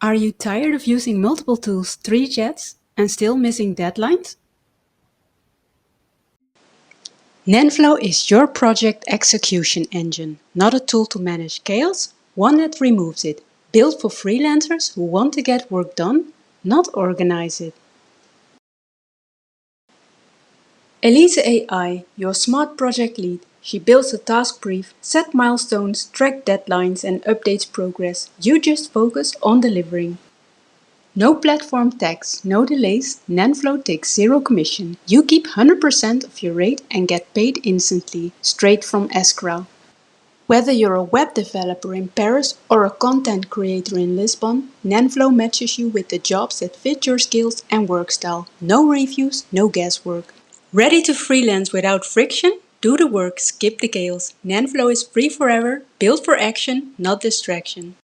Are you tired of using multiple tools, 3 chats, and still missing deadlines? Nenflow is your project execution engine, not a tool to manage chaos, one that removes it. Built for freelancers who want to get work done, not organize it. Eliza.AI, your smart project lead. She builds a task brief, set milestones, track deadlines and updates progress. You just focus on delivering. No platform tax, no delays, Nenflow takes zero commission. You keep 100% of your rate and get paid instantly, straight from escrow. Whether you're a web developer in Paris or a content creator in Lisbon, Nenflow matches you with the jobs that fit your skills and work style. No reviews, no guesswork. Ready to freelance without friction? Do the work, skip the chaos. Nenflow is free forever, built for action, not distraction.